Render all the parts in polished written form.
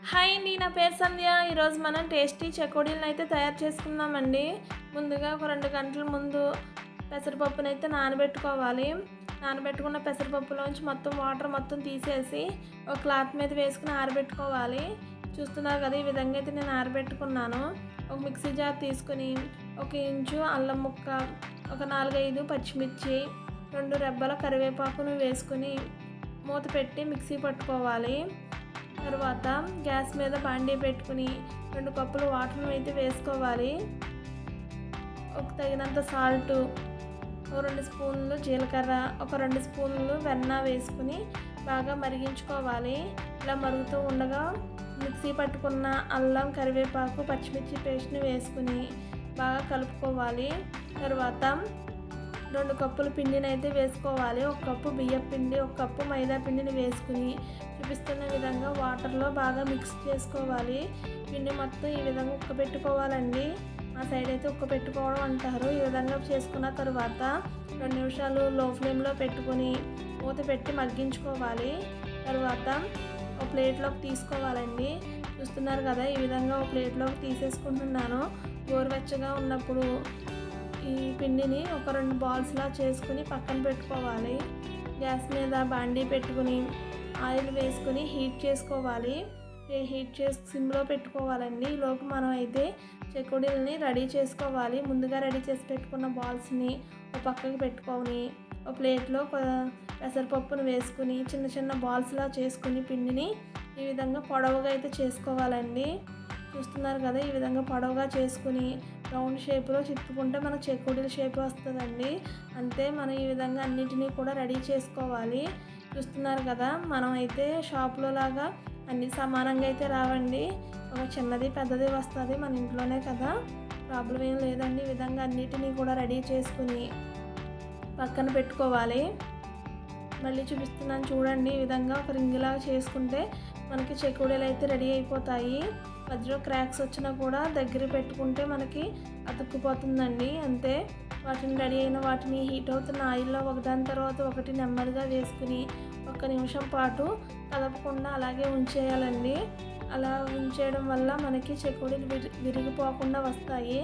Hi అండి, నా పేరు సంధ్య. ఈరోజు మనం టేస్టీ చెకోడీలను అయితే తయారు చేసుకుందామండి. ముందుగా ఒక 2 గంటల ముందు పెసరపప్పునైతే నానబెట్టుకోవాలి. నానబెట్టుకున్న పెసరపప్పులోంచి మొత్తం వాటర్ మొత్తం తీసేసి ఒక క్లాత్ మీద వేసుకుని ఆరబెట్టుకోవాలి. చూస్తున్నారు కదా, ఈ విధంగా అయితే నేను ఆరబెట్టుకున్నాను. ఒక మిక్సీ జార్ తీసుకుని 1 ఇంచు అల్లం ముక్క, ఒక 4-5 పచ్చిమిర్చి, 2 రెబ్బల కరివేపాకును వేసుకుని మూత పెట్టి మిక్సీ పట్టుకోవాలి. తర్వాత గ్యాస్ మీద బాండీ పెట్టుకుని 2 కప్పులు వాటర్ని అయితే వేసుకోవాలి. ఒక తగినంత సాల్టు, ఒక 2 స్పూన్లు జీలకర్ర, ఒక 2 స్పూన్లు వెన్న వేసుకుని బాగా మరిగించుకోవాలి. ఇలా మరుగుతూ ఉండగా మిక్సీ పట్టుకున్న అల్లం, కరివేపాకు, పచ్చిమిర్చి పేస్ట్ని వేసుకుని బాగా కలుపుకోవాలి. తర్వాత 2 కప్పుల పిండిని అయితే వేసుకోవాలి. 1 కప్పు బియ్యం పిండి, 1 కప్పు మైదా పిండిని వేసుకుని చూపిస్తున్న విధంగా వాటర్లో బాగా మిక్స్ చేసుకోవాలి. పిండి మొత్తం ఈ విధంగా ఉక్కపెట్టుకోవాలండి. మా సైడ్ అయితే ఉక్కపెట్టుకోవడం అంటారు. ఈ విధంగా చేసుకున్న తర్వాత 2 నిమిషాలు లో ఫ్లేమ్లో పెట్టుకుని మూత పెట్టి మగ్గించుకోవాలి. తర్వాత ఒక ప్లేట్లోకి తీసుకోవాలండి. చూస్తున్నారు కదా, ఈ విధంగా ఒక ప్లేట్లోకి తీసేసుకుంటున్నాను. గోరువెచ్చగా ఉన్నప్పుడు ఈ పిండిని ఒక 2 బాల్స్లా చేసుకుని పక్కన పెట్టుకోవాలి. గ్యాస్ మీద బాండీ పెట్టుకుని ఆయిల్ వేసుకుని హీట్ చేసుకోవాలి. హీట్ చేసి సిమ్లో పెట్టుకోవాలండి. ఈలోపు మనం అయితే చెకోడీలని రెడీ చేసుకోవాలి. ముందుగా రెడీ చేసి పెట్టుకున్న బాల్స్ని ఒక పక్కకి పెట్టుకొని ఒక ప్లేట్లో పెసరపప్పును వేసుకుని చిన్న చిన్న బాల్స్లా చేసుకుని పిండిని ఈ విధంగా పొడవుగా అయితే చేసుకోవాలండి. చూస్తున్నారు కదా, ఈ విధంగా పొడవుగా చేసుకుని రౌండ్ షేప్లో తిప్పుకుంటే మనకు చెకోడీల షేప్ వస్తుందండి. అంతే, మనం ఈ విధంగా అన్నిటినీ కూడా రెడీ చేసుకోవాలి. చూస్తున్నారు కదా, మనం అయితే షాప్లో లాగా అన్నీ సమానంగా అయితే రావండి. ఒక చిన్నది పెద్దది వస్తుంది. మన ఇంట్లోనే కదా, ప్రాబ్లం ఏం లేదండి. ఈ విధంగా అన్నిటినీ కూడా రెడీ చేసుకుని పక్కన పెట్టుకోవాలి. మళ్ళీ చూపిస్తున్నాను చూడండి. ఈ విధంగా ఒక రింగులాగా చేసుకుంటే మనకి చెకోడీలు అయితే రెడీ అయిపోతాయి. మధ్యలో క్రాక్స్ వచ్చినా కూడా దగ్గర పెట్టుకుంటే మనకి అతుక్కుపోతుందండి. అంతే, వాటిని రెడీ అయిన వాటిని హీట్ అవుతున్న ఆయిల్లో ఒకదాని తర్వాత ఒకటి నెమ్మదిగా వేసుకుని 1 నిమిషం పాటు కదపకుండా అలాగే ఉంచేయాలండి. అలా ఉంచేయడం వల్ల మనకి చెకోడీలు విరిగిపోకుండా వస్తాయి.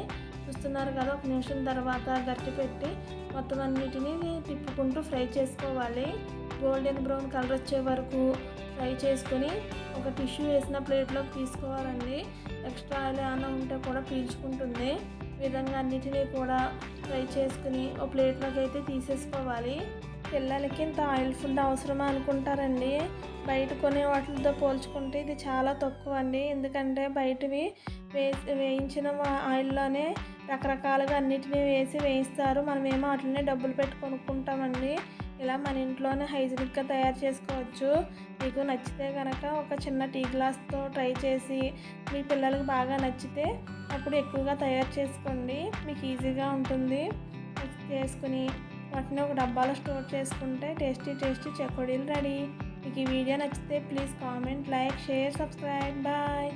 చూస్తున్నారు కదా, 1 నిమిషం తర్వాత గట్టి పెట్టి మొత్తం అన్నిటినీ తిప్పుకుంటూ ఫ్రై చేసుకోవాలి. గోల్డెన్ బ్రౌన్ కలర్ వచ్చే వరకు ఫ్రై చేసుకొని ఒక టిష్యూ వేసిన ప్లేట్లోకి తీసుకోవాలండి. ఎక్స్ట్రా ఆయిల్ ఏమైనా ఉంటే కూడా పీల్చుకుంటుంది. ఈ విధంగా అన్నిటినీ కూడా ఫ్రై చేసుకుని ఒక ప్లేట్లోకి అయితే తీసేసుకోవాలి. పిల్లలకి ఇంత ఆయిల్ ఫుడ్ అవసరమా అనుకుంటారండి. బయట కొనే వాటితో పోల్చుకుంటే ఇది చాలా తక్కువ అండి. ఎందుకంటే బయటవి వేయించిన ఆయిల్లోనే రకరకాలుగా అన్నిటినీ వేసి వేయిస్తారు. మనమేమో వాటిని డబ్బులు పెట్టి కొనుక్కుంటామండి. ఇలా మన ఇంట్లోనే హైజీనిక్గా తయారు చేసుకోవచ్చు. మీకు నచ్చితే కనుక ఒక చిన్న టీ గ్లాస్తో ట్రై చేసి మీ పిల్లలకి బాగా నచ్చితే అప్పుడు ఎక్కువగా తయారు చేసుకోండి. మీకు ఈజీగా ఉంటుంది. చేసుకుని వాటిని ఒక డబ్బాలో స్టోర్ చేసుకుంటే టేస్టీ చెకోడీలు రెడీ. మీకు ఈ వీడియో నచ్చితే please comment, like, share, subscribe. Bye.